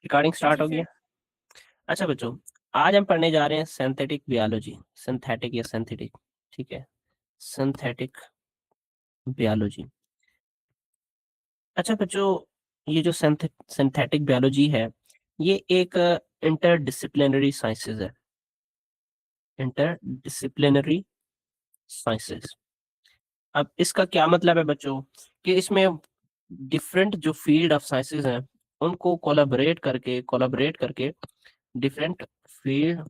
Recording start जी हो गया। Sir. अच्छा बच्चों, आज हम पढ़ने जा रहे हैं सिंथेटिक बायोलॉजी। सिंथेटिक या सिंथेटिक, ठीक है, सिंथेटिक बायोलॉजी। अच्छा बच्चों, ये जो सिंथेटिक बायोलॉजी है, ये एक इंटरडिसिप्लिनरी साइंसेज है। Interdisciplinary sciences. अब इसका क्या मतलब है बच्चों, कि इसमें डिफरेंट जो फील्ड ऑफ साइंसेज हैं उनको कोलैबोरेट करके डिफरेंट फील्ड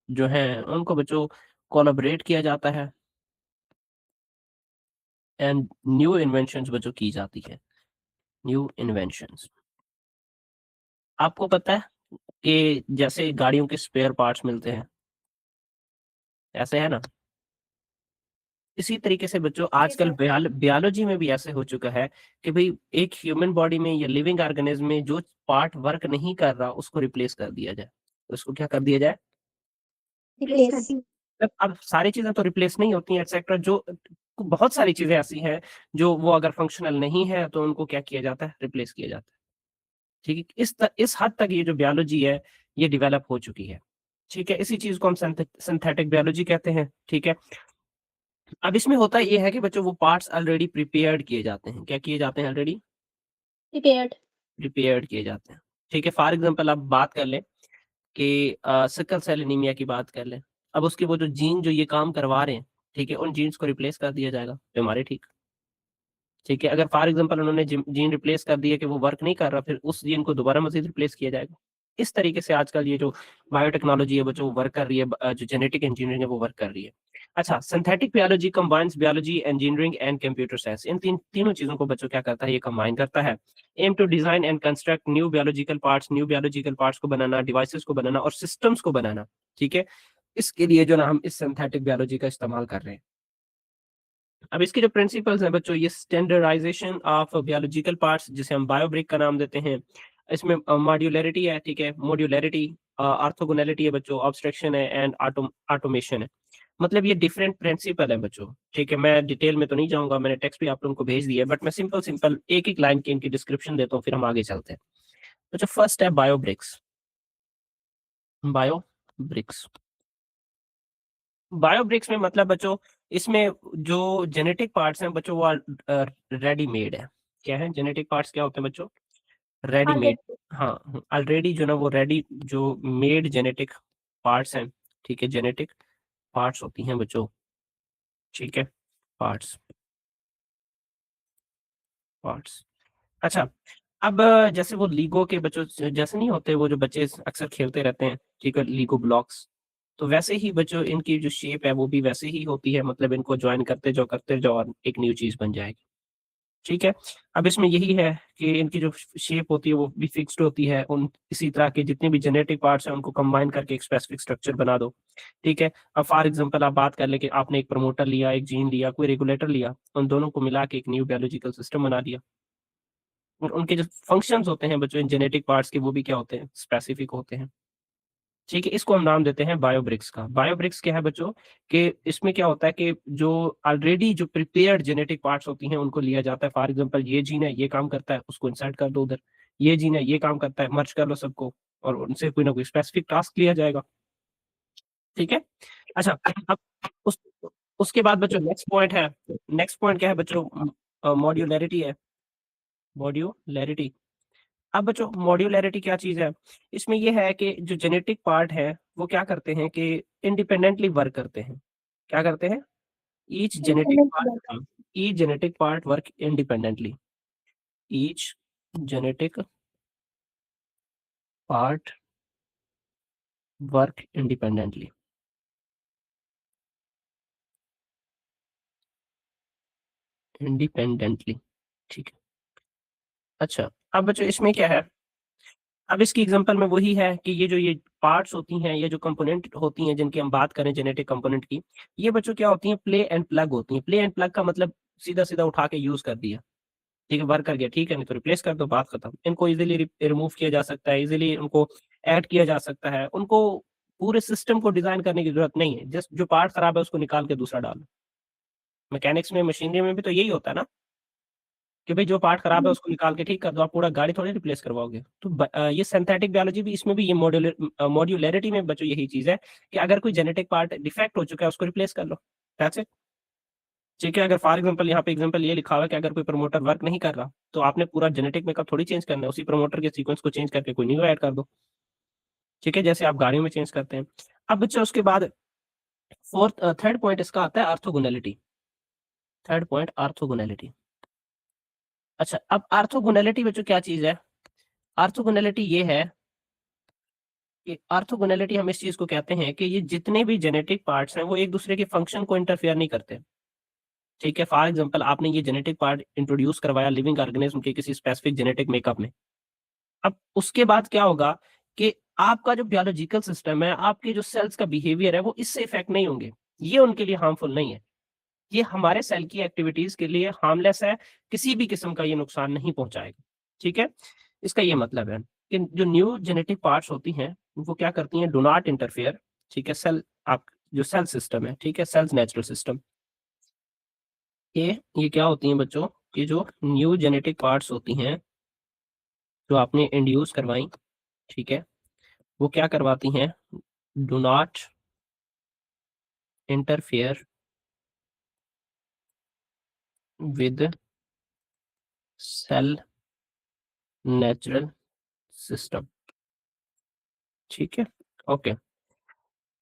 जो है उनको बच्चों कोलैबोरेट किया जाता है एंड न्यू इन्वेंशंस बच्चों की जाती है। न्यू इन्वेंशंस, आपको पता है कि जैसे गाड़ियों के स्पेयर पार्ट्स मिलते हैं, ऐसे है ना, इसी तरीके से बच्चों जी आजकल सर। बायोलॉजी में भी ऐसे हो चुका है कि भाई एक ह्यूमन बॉडी में या लिविंग ऑर्गेनिज्म में जो पार्ट वर्क नहीं कर रहा उसको रिप्लेस कर दिया जाए। उसको क्या कर दिया जाए? रिप्लेस। अब सारी चीजें तो रिप्लेस नहीं होती हैं एक्सेट्रा, जो बहुत सारी चीजें ऐसी हैं जो वो अगर फंक्शनल नहीं है तो उनको क्या किया जाता है? रिप्लेस किया जाता है। ठीक है, इस हद तक ये जो बायोलॉजी है ये डेवलप हो चुकी है। ठीक है, इसी चीज को हम सिंथेटिक बायोलॉजी कहते हैं। ठीक है, अब इसमें होता ये है कि बच्चों वो पार्ट्स ऑलरेडी प्रिपेयर्ड किए जाते हैं। क्या किए जाते हैं? Already prepared. प्रिपेयर्ड किए जाते हैं। ठीक है, फॉर एग्जांपल आप बात कर लें कि सिकल सेल एनीमिया की बात कर लें। अब उसके वो जो जीन जो ये काम करवा रहे हैं, ठीक है, उन जीन्स को रिप्लेस कर दिया जाएगा, बीमारी ठीक। ठीक है, अगर फॉर एग्जांपल उन्होंने जीन रिप्लेस कर दिया कि वो वर्क नहीं कर रहा, फिर उस जीन को दोबारा मज़ीद रिप्लेस किया जाएगा। इस तरीके से आजकल ये जो बायोटेक्नोलॉजी है बच्चों वो वर्क कर रही है, जो जेनेटिक इंजीनियरिंग है वो वर्क कर रही है। अच्छा, synthetic biology combines biology, engineering and computer science. इन तीनों चीज़ों को बच्चों क्या करता है? ये कंबाइन करता है। Aim to design and construct new biological parts को बनाना, डिवाइसेस को बनाना और सिस्टम्स को बनाना। ठीक है, इसके लिए जो ना हम इस सिंथेटिक बायोलॉजी का इस्तेमाल कर रहे हैं। अब इसके जो प्रिंसिपल्स हैं बच्चों, ये स्टैंडर्डाइजेशन ऑफ बायोलॉजिकल पार्ट्स जिसे हम बायोब्रिक का नाम देते हैं। इसमें मॉड्यूलरिटी है, ठीक है, मॉड्यूलरिटी, ऑर्थोगोनैलिटी है बच्चों, ऑब्स्ट्रक्शन है एंड ऑटोमेशन है। मतलब ये डिफरेंट प्रिंसिपल है बच्चों। ठीक है, मैं डिटेल में तो नहीं जाऊंगा, मैंने टेक्स्ट भी आप लोगों को भेज दिया है, बट मैं सिंपल सिंपल एक एक लाइन की इनकी डिस्क्रिप्शन देता हूँ, फिर हम आगे चलते हैं। तो जो फर्स्ट है बायोब्रिक्स। बायोब्रिक्स, बायोब्रिक्स में मतलब बच्चों इसमें जो जेनेटिक पार्ट्स हैं बच्चों वो रेडीमेड है। क्या है जेनेटिक पार्ट्स? क्या होते हैं बच्चों? रेडीमेड। ऑलरेडी। हाँ, ऑलरेडी जो ना वो रेडी जो मेड जेनेटिक पार्ट्स हैं। ठीक है, जेनेटिक पार्ट्स होती हैं बच्चों। ठीक है, पार्ट्स पार्ट्स। अच्छा, अब जैसे वो लीगो के बच्चों जैसे नहीं होते वो जो बच्चे अक्सर खेलते रहते हैं, ठीक है, लीगो ब्लॉक्स, तो वैसे ही बच्चों इनकी जो शेप है वो भी वैसे ही होती है। मतलब इनको ज्वाइन करते जाओ और एक न्यू चीज बन जाएगी। ठीक है, अब इसमें यही है कि इनकी जो शेप होती है वो भी फिक्स्ड होती है। उन इसी तरह के जितने भी जेनेटिक पार्ट्स हैं उनको कंबाइन करके एक स्पेसिफिक स्ट्रक्चर बना दो। ठीक है, अब फॉर एग्जांपल आप बात कर ले कि आपने एक प्रमोटर लिया, एक जीन लिया, कोई रेगुलेटर लिया, उन दोनों को मिला के एक न्यू बायोलॉजिकल सिस्टम बना दिया। और उनके जो फंक्शंस होते हैं बच्चों इन जेनेटिक पार्ट्स के वो भी क्या होते हैं? स्पेसिफिक होते हैं। ठीक है, इसको हम नाम देते हैं बायोब्रिक्स का। बायोब्रिक्स क्या है बच्चों, कि इसमें क्या होता है कि जो ऑलरेडी जो प्रिपेयर्ड जेनेटिक पार्ट्स होती हैं उनको लिया जाता है। फॉर एग्जांपल ये जीन है ये काम करता है, उसको इंसर्ट कर दो उधर। ये जीन है ये काम करता है, मर्ज कर लो सबको और उनसे कोई ना कोई स्पेसिफिक टास्क लिया जाएगा। ठीक है, अच्छा, अब उस उसके बाद बच्चों नेक्स्ट पॉइंट है। नेक्स्ट पॉइंट क्या है बच्चों? मॉड्यूलैरिटी है। मॉड्यूलैरिटी। अब बच्चों मॉड्यूलैरिटी क्या चीज़ है? इसमें ये है कि जो जेनेटिक पार्ट है वो क्या करते हैं कि इंडिपेंडेंटली वर्क करते हैं। क्या करते हैं? Each genetic independent part, work. हाँ, each genetic part work independently. Each genetic part work independently. Independently, ठीक है। अच्छा, अब बच्चों इसमें क्या है? अब इसकी एग्जांपल में वही है कि ये पार्ट्स होती हैं, ये जो कंपोनेंट होती हैं जिनकी हम बात करें जेनेटिक कंपोनेंट की, ये बच्चों क्या होती हैं? प्ले एंड प्लग होती हैं। प्ले एंड प्लग का मतलब सीधा-सीधा उठा के यूज़ कर दिया। ठीक है, वर्क कर गया, ठीक है, नहीं तो रिप्लेस कर दो, बात खत्म। इनको इज़िली रिमूव किया जा सकता है, इज़िली उनको ऐड किया जा सकता है। उनको पूरे सिस्टम को डिज़ाइन करने की ज़रूरत नहीं है। जस्ट जो पार्ट खराब है उसको निकाल के दूसरा डालो। मैकेनिक्स में, मशीनरी में भी तो यही होता है ना? कि भाई जो पार्ट खराब है उसको निकाल के ठीक कर दो, आप पूरा गाड़ी थोड़ी रिप्लेस करवाओगे। तो ये सिंथेटिक बायोलॉजी भी, इसमें भी ये मॉड्यूलरिटी में बच्चों यही चीज है कि अगर कोई जेनेटिक पार्ट डिफेक्ट हो चुका है उसको रिप्लेस कर लो, दैट्स इट। ठीक है, अगर फॉर एग्जांपल यहाँ पे एग्जांपल ये लिखा हुआ है कि अगर कोई प्रमोटर वर्क नहीं कर रहा तो आपने पूरा जेनेटिक मेकअप थोड़ी चेंज करना है, उसी प्रमोटर के सीक्वेंस को चेंज करके कोई न्यू ऐड कर दो। ठीक है, जैसे आप गाड़ियों में चेंज करते हैं। अब बच्चों उसके बाद थर्ड पॉइंट इसका आता है आर्थोगोनैलिटी। Third point आर्थोगोनैलिटी। अच्छा, अब आर्थोगोनैलिटी बच्चों क्या चीज है? आर्थोगोनैलिटी ये है कि आर्थोगोनैलिटी हम इस चीज को कहते हैं कि ये जितने भी जेनेटिक पार्ट्स हैं वो एक दूसरे के फंक्शन को इंटरफेयर नहीं करते। ठीक है, फॉर एग्जांपल आपने ये जेनेटिक पार्ट इंट्रोड्यूस करवाया लिविंग ऑर्गेनिज्म के किसी स्पेसिफिक जेनेटिक मेकअप में। अब उसके बाद क्या होगा कि आपका जो बायोलॉजिकल सिस्टम है, आपके जो सेल्स का बिहेवियर है, वो इससे इफेक्ट नहीं होंगे। ये उनके लिए हार्मफुल नहीं है। ये हमारे सेल की एक्टिविटीज के लिए हार्मलेस है, किसी भी किस्म का ये नुकसान नहीं पहुंचाएगा। ठीक है, इसका ये मतलब है कि जो न्यू जेनेटिक पार्ट्स होती हैं वो क्या करती हैं, डू नॉट इंटरफेयर। ठीक है, सेल, आप जो सेल सिस्टम है, ठीक है, सेल्स नेचुरल सिस्टम, ये क्या होती हैं बच्चों, ये जो न्यू जेनेटिक पार्ट्स होती हैं जो आपने इंड्यूस करवाई, ठीक है, वो क्या करवाती हैं, do not interfere with cell natural system. ठीक है, ओके।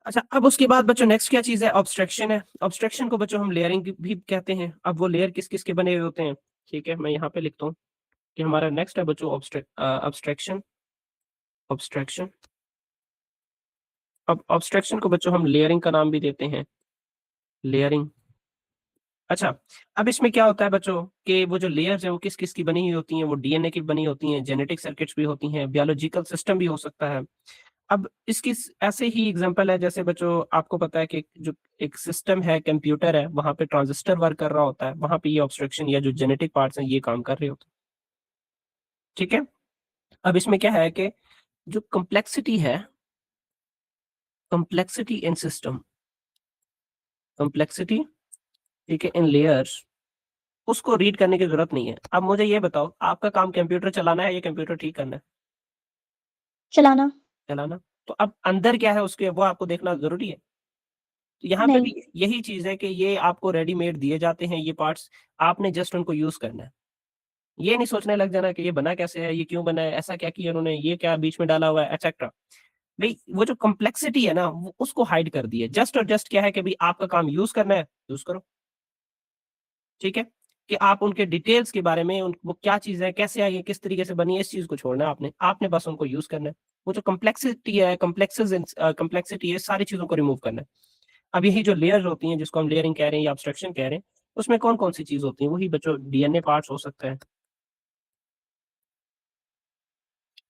अच्छा, अब उसके बाद बच्चों नेक्स्ट क्या चीज है, ऑब्स्ट्रक्शन है। ऑब्स्ट्रक्शन को बच्चों हम लेयरिंग भी कहते हैं। अब वो लेयर किस किस के बने हुए होते हैं, ठीक है, मैं यहाँ पे लिखता हूँ कि हमारा नेक्स्ट है बच्चों ऑब्स्ट्रक्शन। ऑब्स्ट्रक्शन, अब ऑब्स्ट्रक्शन को बच्चों हम लेयरिंग का नाम भी देते हैं, लेयरिंग। अच्छा, अब इसमें क्या होता है बच्चों कि वो जो लेयर्स हैं वो किस किस की बनी हुई होती हैं, वो डीएनए की बनी होती हैं, जेनेटिक सर्किट्स भी होती हैं, बायोलॉजिकल सिस्टम भी हो सकता है। अब इसकी ऐसे ही एग्जांपल है, जैसे बच्चों आपको पता है कि जो एक सिस्टम है, कंप्यूटर है, वहां पे ट्रांजिस्टर वर्क कर रहा होता है, वहां पे ये ऑब्स्ट्रक्शन या जो जेनेटिक पार्ट्स हैं ये काम कर रहे होते हैं। ठीक है, अब इसमें क्या है कि जो कम्प्लेक्सिटी है, कम्प्लेक्सिटी इन सिस्टम, कम्प्लेक्सिटी, ठीक है, इन लेयर्स, उसको रीड करने की जरूरत नहीं है। अब मुझे ये बताओ, आपका काम कंप्यूटर चलाना है या कंप्यूटर ठीक करना है? चलाना। चलाना। तो अब अंदर क्या है उसके, वो आपको देखना जरूरी है। तो यहाँ पे नहीं। भी यही चीज है कि ये आपको रेडीमेड दिए जाते हैं ये पार्ट्स, आपने जस्ट उनको यूज करना है। ये नहीं सोचने लग जाना कि ये बना कैसे है, ये क्यों बना है, ऐसा क्या किया उन्होंने, ये क्या बीच में डाला हुआ है, एक्सेट्रा। भाई वो जो कम्प्लेक्सिटी है ना, वो उसको हाइड कर दी है। जस्ट और जस्ट क्या है कि भाई आपका काम यूज करना है, यूज करो। ठीक है, कि आप उनके डिटेल्स के बारे में, वो क्या चीज है, कैसे आई है, किस तरीके से बनी है, इस चीज को छोड़ना है आपने। आपने बस उनको यूज करना है। वो जो कम्प्लेक्सिटी है, कम्प्लेक्सिटी है, सारी चीजों को रिमूव करना है। अब यही जो लेयर होती हैं जिसको हम लेयरिंग कह रहे हैं या एब्स्ट्रक्शन कह रहे हैं, उसमें कौन कौन सी चीज होती है, वही बच्चों डीएनए पार्ट्स हो सकते हैं,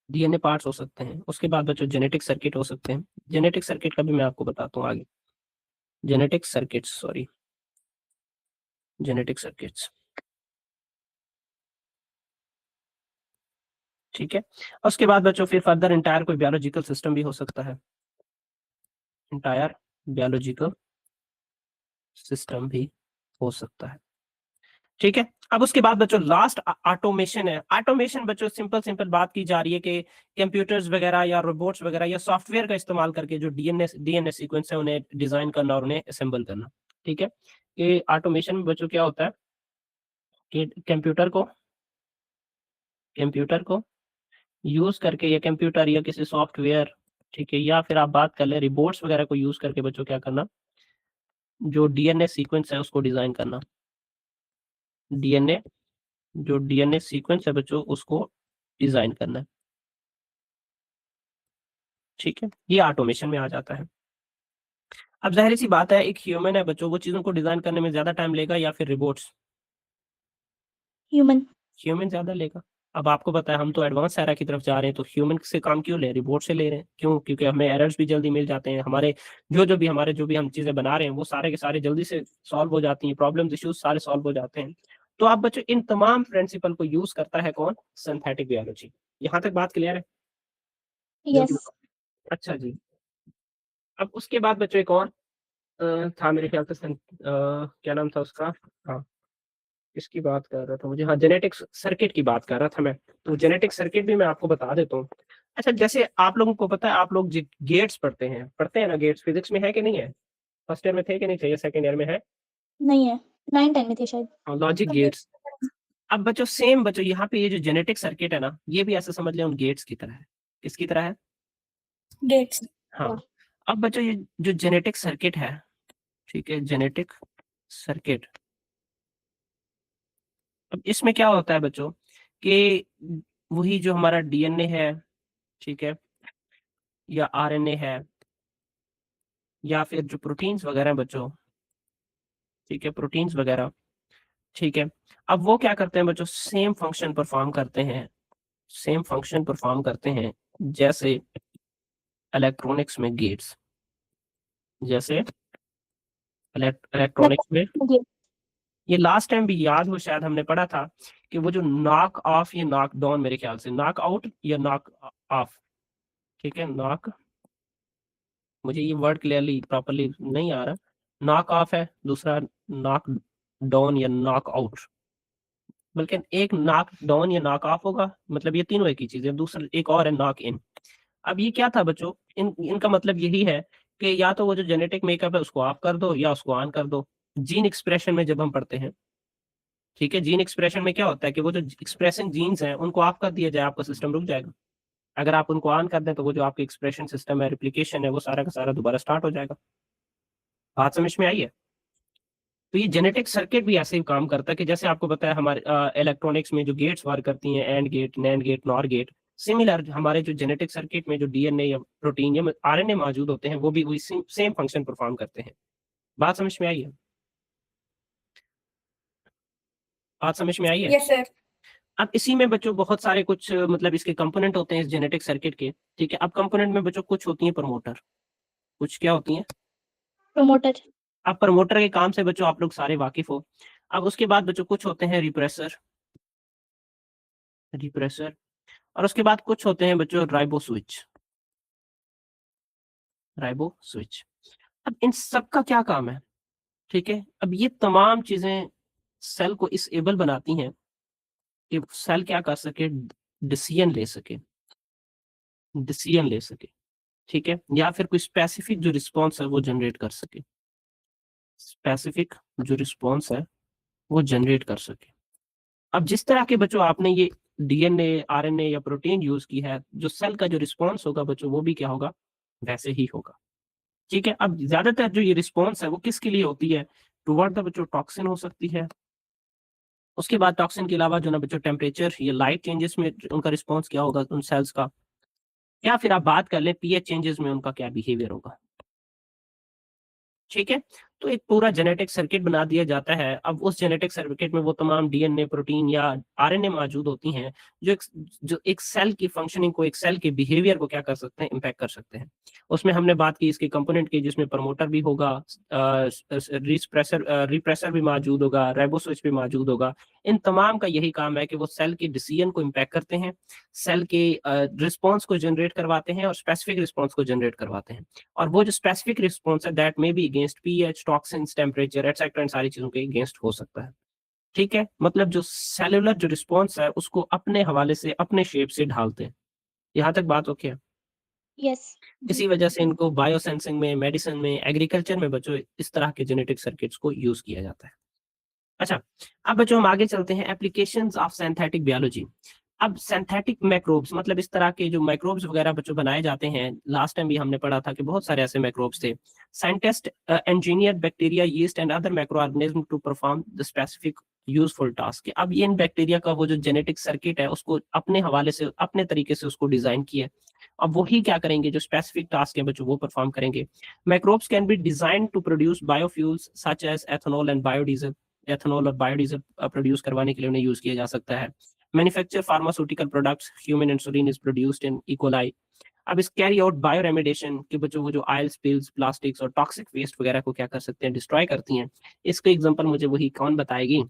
डीएनए पार्ट्स हो सकते हैं। उसके बाद बच्चों जेनेटिक सर्किट हो सकते हैं। जेनेटिक सर्किट का भी मैं आपको बताता हूँ आगे, genetic circuits, sorry, genetic circuits. ठीक है, और उसके बाद बच्चों फिर फर्दर इंटायर कोई बायोलॉजिकल सिस्टम भी हो सकता है, इंटायर बायोलॉजिकल सिस्टम भी हो सकता है। ठीक है, अब उसके बाद बच्चों लास्ट ऑटोमेशन है। ऑटोमेशन बच्चों सिंपल सिंपल बात की जा रही है कि कंप्यूटर्स वगैरह या रोबोट्स वगैरह या सॉफ्टवेयर का इस्तेमाल करके जो डीएनए सीक्वेंस है उन्हें डिजाइन करना और उन्हें असेंबल करना। ठीक है, कि ऑटोमेशन में बच्चों क्या होता है कि कंप्यूटर को यूज करके, या कंप्यूटर या किसी सॉफ्टवेयर, ठीक है, या फिर आप बात कर ले रिबोट्स वगैरह को यूज करके बच्चों क्या करना, जो डीएनए सीक्वेंस है उसको डिजाइन करना। डीएनए, जो डीएनए सीक्वेंस है बच्चों उसको डिजाइन करना है। ठीक है, ये ऑटोमेशन में आ जाता है। अब जाहिर सी बात है, एक ह्यूमन है बच्चों, वो चीजों को डिजाइन करने में ज्यादा टाइम लेगा या फिर रिबोट्स? ह्यूमन। ह्यूमन ज्यादा लेगा। अब आपको पता है हम तो एडवांस एरा की तरफ जा रहे हैं, तो ह्यूमन से काम क्यों ले, रिबोट से ले रहे हैं, क्यों? क्योंकि हमें एरर्स भी जल्दी मिल जाते हैं, हमारे जो भी हम चीजें बना रहे हैं वो सारे के सारे जल्दी से सॉल्व हो जाती हैं, प्रॉब्लम्स इश्यूज सारे सॉल्व हो जाते हैं। तो आप बच्चों इन तमाम प्रिंसिपल को यूज करता है कौन, सिंथेटिक बायोलॉजी। यहाँ तक बात क्लियर है? जो भी, यस। अच्छा जी। अब उसके बाद बच्चों एक और था मेरे ख्याल से क्या नाम था उसका, हाँ, किसकी बात कर रहा था मुझे, हाँ जेनेटिक सर्किट की बात कर रहा था मैं। तो जेनेटिक सर्किट भी मैं आपको बता देता हूँ। अच्छा जैसे आप लोगों को पता है, आप लोग गेट्स पढ़ते हैं ना, गेट्स फिजिक्स में है कि नहीं है? फर्स्ट ईयर में थे कि नहीं थे, या सेकंड ईयर में है? नहीं है, 9-10 में थे शायद। Logic gates. अब बच्चों सेम बच्चों यहाँ पे ये जो जेनेटिक सर्किट है ना, ये भी ऐसा समझ लें उन गेट्स की तरह है। किसकी तरह है? गेट्स। हाँ। अब बच्चों ये जो जेनेटिक सर्किट है, ठीक है, जेनेटिक सर्किट, अब इसमें क्या होता है बच्चों कि वही जो हमारा डीएनए है, ठीक है, या आरएनए है, या फिर जो प्रोटीन्स वगैरह हैं बच्चों, ठीक है, प्रोटीन्स वगैरह, ठीक है, अब वो क्या करते हैं बच्चों, सेम फंक्शन परफॉर्म करते हैं, सेम फंक्शन परफॉर्म करते हैं जैसे इलेक्ट्रॉनिक्स में गेट्स, जैसे इलेक्ट्रॉनिक्स में। ये लास्ट टाइम भी याद हो शायद हमने पढ़ा था कि वो जो नॉक ऑफ या नॉक डाउन, मेरे ख्याल से नॉक आउट या नॉक ऑफ, ठीक है, नॉक, मुझे ये वर्ड क्लियरली प्रॉपर्ली नहीं आ रहा, नॉक ऑफ है, दूसरा नॉक डाउन या नॉक आउट, बल्कि एक नॉक डाउन या नॉक ऑफ होगा, मतलब ये तीनों एक ही चीज है, दूसरा एक और है नॉक इन। अब ये क्या था बच्चों, इनका मतलब यही है कि या तो वो जो जेनेटिक मेकअप है उसको ऑफ कर दो या उसको ऑन कर दो। जीन एक्सप्रेशन में जब हम पढ़ते हैं, ठीक है, जीन एक्सप्रेशन में क्या होता है कि वो जो एक्सप्रेसिंग जीन्स हैं उनको ऑफ कर दिया जाए, आपका सिस्टम रुक जाएगा। अगर आप उनको ऑन कर दें तो वो जो आपके एक्सप्रेशन सिस्टम है, रिप्लिकेशन है, वो सारा का सारा दोबारा स्टार्ट हो जाएगा। बात समझ में आई है? तो ये जेनेटिक सर्किट भी ऐसे ही काम करता है कि जैसे आपको पता है हमारे इलेक्ट्रॉनिक्स में जो गेट्स वर्क करती हैं, AND gate, NAND gate, NOR gate, similar हमारे जो जेनेटिक सर्किट में जो डीएनए या प्रोटीन या आरएनए मौजूद होते हैं वो भी वही सेम फंक्शन परफॉर्म करते हैं। बात समझ में आई है? बात समझ में आई है? Yes sir. अब इसी में बच्चों बहुत सारे कुछ मतलब इसके कंपोनेंट होते हैं इस जेनेटिक सर्किट के, ठीक है। अब कंपोनेंट में बच्चों कुछ होती हैं प्रमोटर, कुछ क्या होती हैं? प्रमोटर। अब प्रमोटर के काम से बच्चों आप लोग सारे वाकिफ हो। अब उसके बाद बच्चों कुछ होते हैं रिप्रेसर, रिप्रेसर, और उसके बाद कुछ होते हैं बच्चों राइबो स्विच, राइबो स्विच। अब इन सब का क्या काम है, ठीक है। अब ये तमाम चीजें सेल को इस एबल बनाती हैं कि सेल क्या कर सके, डिसीजन ले सके, डिसीजन ले सके, ठीक है, या फिर कोई स्पेसिफिक जो रिस्पॉन्स है वो जनरेट कर सके, स्पेसिफिक जो रिस्पॉन्स है वो जनरेट कर सके। अब जिस तरह के बच्चों आपने ये डीएनए, आरएनए या प्रोटीन यूज की है, जो सेल का जो रिस्पॉन्स होगा बच्चों वो भी क्या होगा, वैसे ही होगा, ठीक है। अब ज्यादातर जो ये रिस्पॉन्स है वो किसके लिए होती है, टुवर्ड द बच्चों टॉक्सिन हो सकती है। उसके बाद टॉक्सिन के अलावा जो ना बच्चों टेम्परेचर या लाइट चेंजेस में उनका रिस्पॉन्स क्या होगा उन सेल्स का, या फिर आप बात कर लें पीएच चेंजेस में उनका क्या बिहेवियर होगा, ठीक है। तो एक पूरा जेनेटिक सर्किट बना दिया जाता है। अब उस जेनेटिक सर्किट में वो तमाम डीएनए, प्रोटीन या आरएनए मौजूद होती हैं जो एक सेल की फंक्शनिंग को, एक सेल के बिहेवियर को क्या कर सकते हैं, इम्पैक्ट कर सकते हैं। उसमें हमने बात की इसके कंपोनेंट की, जिसमें प्रमोटर भी होगा, रिप्रेसर भी मौजूद होगा, राइबो स्विच भी मौजूद होगा। इन तमाम का यही काम है कि वो सेल के डिसीजन को इम्पैक्ट करते हैं, सेल के रिस्पॉन्स को जनरेट करवाते हैं और स्पेसिफिक रिस्पॉन्स को जनरेट करवाते हैं। और वो जो स्पेसिफिक रिस्पॉन्स है that may be against pH, toxins, temperature etcetera, इन सारी चीजों के अगेंस्ट हो सकता है, ठीक है। मतलब जो सेलुलर जो रिस्पॉन्स है उसको अपने हवाले से, अपने शेप से ढालते हैं। यहाँ तक बात ओके है? यस। इसी वजह से इनको बायोसेंसिंग में, मेडिसिन में, एग्रीकल्चर में बच्चों इस तरह के जेनेटिक सर्किट्स को यूज किया जाता है। अच्छा, अब बच्चों हम आगे चलते हैं, एप्लीकेशंस ऑफ सिंथेटिक बायोलॉजी। अब सिंथेटिक माइक्रोब्स मतलब इस तरह के जो माइक्रोब्स वगैरह बच्चों बनाए जाते हैं, लास्ट टाइम भी हमने पढ़ा था कि बहुत सारे ऐसे माइक्रोब्स थे। Scientist engineer bacteria, yeast and other micro organism to perform the specific useful task. अब ये इन बैक्टीरिया का वो जो जेनेटिक सर्किट है उसको अपने हवाले से, अपने तरीके से उसको डिजाइन किया। अब वही क्या करेंगे, जो स्पेसिफिक टास्क है बच्चों वो परफॉर्म करेंगे। Microbes can be design to produce biofuels such as ethanol and biodiesel, ethanol और बायोडीजल प्रोड्यूस करवाने के लिए उन्हें यूज किया जा सकता है। Manufacture pharmaceutical products, human insulin is produced in E coli. अब इस कैरी आउट बायो रेमेडिएशन के बच्चों वो जो ऑयल स्पिल्स, प्लास्टिक्स और टॉक्सिक वेस्ट वगैरह को क्या कर सकते हैं, डिस्ट्रॉय करती हैं। इसका एग्जांपल मुझे वही कौन बताएगी,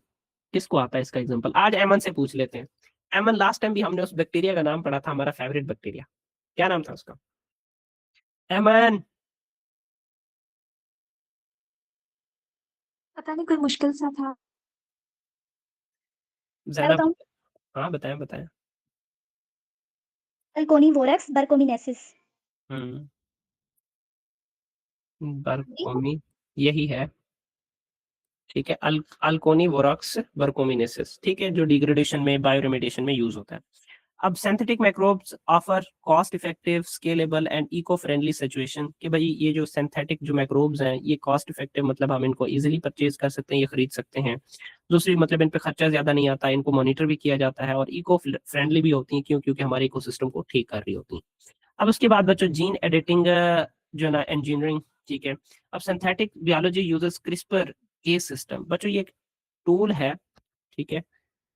किसको आता है इसका एग्जांपल? आज एमन से पूछ लेते हैं। एमन, लास्ट टाइम भी हमने उस बैक्टीरिया का नाम पढ़ा था, हमारा फेवरेट बैक्टीरिया, क्या नाम था उसका? एमन। पता नहीं, कोई मुश्किल सा था। ज़्यादा बताऊँ? हाँ, बताएँ, बताएँ। अल्कोनिवोरक्स बर्कोमिनेसिस। हुँ, जी? बरकोमी यही है, ठीक है। अल्कोनिवोरक्स बरकोमिनेसिस, ठीक है, जो डिग्रेडेशन में, बायोरेमेडिएशन में यूज़ होता है। अब synthetic microbes offer cost effective, scalable and eco friendly situation कि भाई ये जो सिंथेटिक जो माइक्रोब्स हैं ये कॉस्ट इफेक्टिव मतलब हम इनको इजीली परचेज कर सकते हैं, ये खरीद सकते हैं। दूसरी मतलब इन पे खर्चा ज़्यादा नहीं आता, इनको मॉनिटर भी किया जाता है और इको फ्रेंडली भी होती हैं क्यों? क्योंकि हमारे इकोसिस्टम को ठीक कर रही होती हैं। अब उसके बाद बच्चों जीन एडिटिंग जो है ना इंजीनियरिंग, ठीक है। अब synthetic biology uses CRISPR Cas system. बच्चों ये एक टूल है, ठीक है,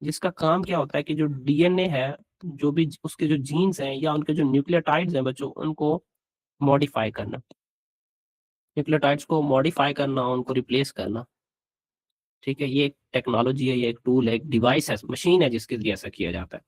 जिसका काम क्या होता है कि जो डीएनए है, जो भी उसके जो जीन्स हैं या उनके जो न्यूक्लियोटाइड्स हैं बच्चों, उनको मॉडिफाई करना। न्यूक्लियोटाइड्स को मॉडिफाई करना, उनको रिप्लेस करना, ठीक है? ये एक टेक्नोलॉजी है, ये एक टूल है, एक डिवाइस है, मशीन है जिसके ज़रिए ऐसा किया जाता है।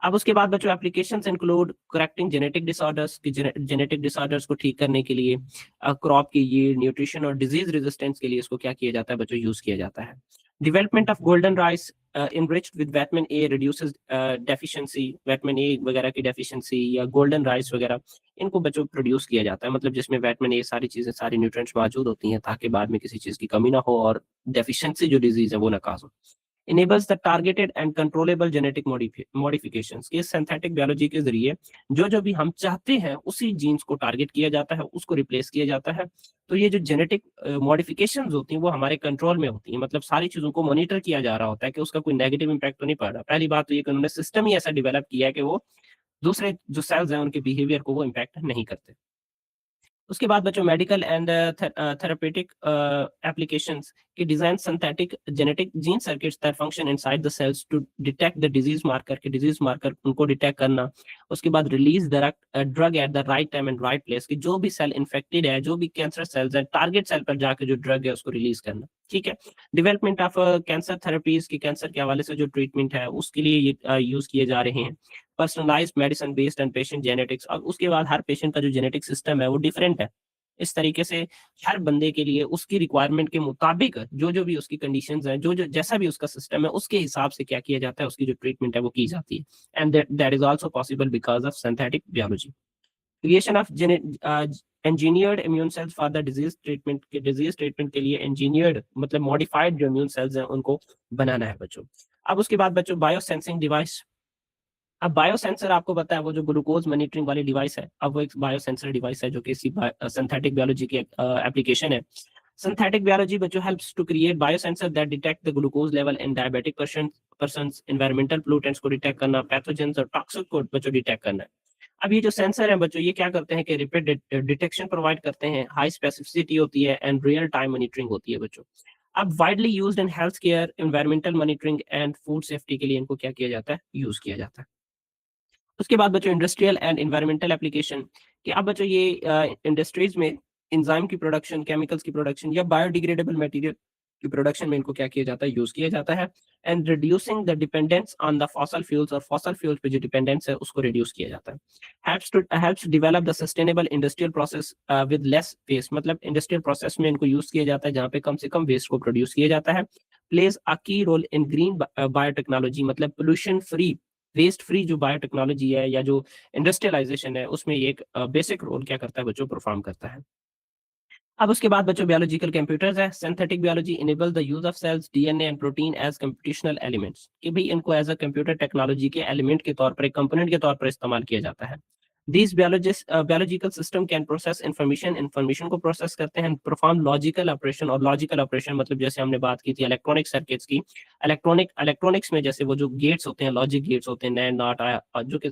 अब उसके बाद बच्चों applications include correcting genetic disorders की जेनेटिक डिसऑर्डर्स को ठीक करने के लिए, क्रॉप की यील्ड, न्यूट्रिशन और डिजीज रेजिस्टेंस के लिए इसको क्या किया जाता है बच्चों? यूज़ किया जाता है। Development of golden rice enriched with vitamin A reduces deficiency, vitamin A वगैरह की डेफिशिएंसी या गोल्डन राइस वगैरह, इनको बच्चों प्रोड्यूस किया जाता है। मतलब जिसमें विटामिन ए सारी चीज़ें, सारी न्यूट्रिएंट्स मौजूद होती हैं ताकि बाद में किसी चीज़ की कमी ना हो और डेफिशिएंसी जो डिजीज़ है वो ना काज़ हो। enables the targeted and controllable genetic modifications। ये सिंथेटिक बायोलॉजी के जरिए जो भी हम चाहते हैं उसी जीन्स को टारगेट किया जाता है, उसको रिप्लेस किया जाता है। तो ये जो जेनेटिक मॉडिफिकेशंस होती हैं वो हमारे कंट्रोल में होती हैं, मतलब सारी चीज़ों को मॉनिटर किया जा रहा होता है कि उसका कोई नेगेटिव इम्पैक्ट तो नहीं पड़ रहा। पहली बात तो ये कि उन्होंने सिस्टम ही ऐसा डेवलप किया है कि वो दूसरे जो सेल्स हैं उनके बिहेवियर को वो इम्पैक्ट नहीं करते। उसके बाद बच्चों मेडिकल एंड थेरेपेटिक एप्लीकेशंस की design synthetic genetic gene circuits that function inside the cells to detect the disease marker के डिजीज मार्कर उनको डिटेक्ट करना। उसके बाद release the drug at the right time and right place कि जो भी cell infected है, जो भी कैंसर सेल्स है, टारगेट सेल पर जाकर जो ड्रग है उसको रिलीज करना, ठीक है। डेवलपमेंट ऑफ कैंसर थेरेपीज की कैंसर के हवाले से जो ट्रीटमेंट है उसके लिए ये यूज किए जा रहे हैं। Personalised medicine based on patient genetics, और उसके बाद हर पेशेंट का जो जेनेटिक सिस्टम है वो डिफरेंट है। इस तरीके से हर बंदे के लिए उसकी रिक्वायरमेंट के मुताबिक जो भी उसकी कंडीशंस हैं, जो जैसा भी उसका सिस्टम है, उसके हिसाब से क्या किया जाता है, उसकी जो ट्रीटमेंट है वो की जाती है। And that is also possible because of synthetic biology. Creation of engineered immune cells for the disease treatment के लिए इंजीनियर्ड मतलब मॉडिफाइड जो इम्यून सेल्स हैं उनको बनाना है बच्चों। अब उसके बाद बच्चों बायो सेंसिंग डिवाइस। अब बायोसेंसर आपको पता है वो जो ग्लूकोज मॉनिटरिंग वाली डिवाइस है, अब वो एक बायोसेंसर डिवाइस है जो कि सिंथेटिक बायोलॉजी की एप्लीकेशन है। सिंथेटिक बायोलॉजी बच्चों helps to create biosensor that detect the glucose level in diabetic persons, environmental pollutants को डिटेक्ट करना, पैथोजेंस और टॉक्सिक को बच्चों डिटेक्ट करना है। अब ये जो सेंसर है बच्चों ये क्या करते हैं कि रैपिड डिटेक्शन प्रोवाइड करते हैं, हाई स्पेसिफिसिटी होती है एंड रियल टाइम मॉनिटरिंग होती है बच्चों। अब widely used in health care, environmental monitoring and food safety के लिए इनको क्या किया जाता है? यूज किया जाता है। उसके बाद बच्चों इंडस्ट्रियल एंड एनवायरमेंटल एप्लीकेशन कि अब बच्चों ये इंडस्ट्रीज में एंजाइम की प्रोडक्शन, केमिकल्स की प्रोडक्शन या बायोडिग्रेडेबल मटेरियल की प्रोडक्शन में इनको क्या किया जाता है? यूज किया जाता है। And reducing the dependence on the fossil fuels, और फॉसल फ्यूल्स पे जो डिपेंडेंस है उसको रिड्यूस किया जाता है। Helps develop the sustainable industrial process with less waste, मतलब इंडस्ट्रियल प्रोसेस में इनको यूज किया जाता है जहाँ पे कम से कम वेस्ट को प्रोड्यूस किया जाता है। प्लेज अ की रोल इन ग्रीन बायोटेक्नोलॉजी, मतलब पोल्यूशन फ्री, वेस्ट फ्री जो बायोटेक्नोलॉजी है या जो इंडस्ट्रियलाइजेशन है उसमें ये एक बेसिक रोल क्या करता है बच्चों? परफॉर्म करता है। अब उसके बाद बच्चों बायोलॉजिकल कंप्यूटर्स है। Synthetic biology enable the use of cells, DNA and protein as computational elements कि भाई इनको एज अ कंप्यूटर टेक्नोलॉजी के एलिमेंट के तौर पर, एक कंपोनेंट के तौर पर इस्तेमाल किया जाता है। These biological system can process information को प्रोसेस करते हैं, परफॉर्म लॉजिकल ऑपरेशन, और लॉजिकल ऑपरेशन मतलब जैसे हमने बात की थी इलेक्ट्रॉनिक सर्किट्स की, इलेक्ट्रॉनिक्स में जैसे वो जो गेट्स होते हैं, लॉजिक गेट्स होते हैं, नैंड नॉट जो कि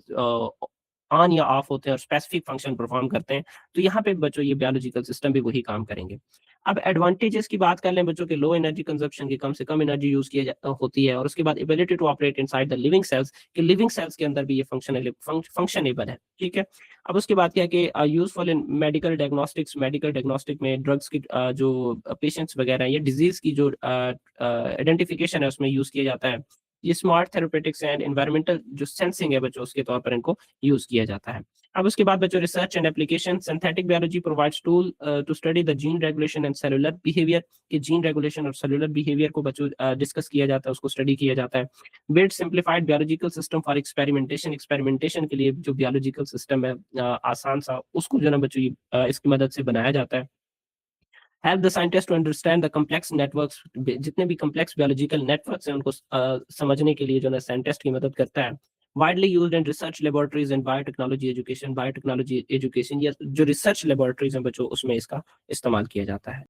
ऑन या ऑफ होते हैं और स्पेसिफिक फंक्शन परफॉर्म करते हैं। तो यहाँ पे बच्चों ये बायोलॉजिकल सिस्टम भी वही काम करेंगे। अब एडवांटेजेस की बात कर लें बच्चों के, लो एनर्जी कंजप्शन की, कम से कम एनर्जी यूज होती है, और उसके बाद ability to operate inside the living cells कि लिविंग सेल्स के अंदर भी ये फंक्शनेबल है, ठीक है। अब उसके बाद क्या है कि यूजफुल इन मेडिकल डायग्नोस्टिक में ड्रग्स की जो पेशेंट्स वगैरह या डिजीज की जो आइडेंटिफिकेशन है उसमें यूज किया जाता है। ये स्मार्ट थेरेपेटिक्स एंड एनवायरमेंटल जो सेंसिंग है बच्चों उसके तौर पर इनको यूज किया जाता है। अब उसके बाद बच्चों research and application, synthetic biology provides tool to study the gene regulation and cellular behaviour, कि जीन रेगुलेशन और सेलुलर बिहेवियर को बच्चों डिस्कस किया जाता है, उसको स्टडी किया जाता है। Build simplified biological system for experimentation, experimentation के लिए जो बायोलॉजिकल सिस्टम है आसान सा, उसको जो है ना बच्चों इसकी मदद से बनाया जाता है। Help the scientist to understand the complex networks, जितने भी कॉम्प्लेक्स बायोलॉजिकल नेटवर्क्स हैं उनको समझने के लिए जो है साइंटिस्ट की मदद करता है। Widely used in research laboratories and biotechnology education, biotechnology education या जो रिसर्च लेबोरेटरीज हैं बच्चों उसमें इसका इस्तेमाल किया जाता है।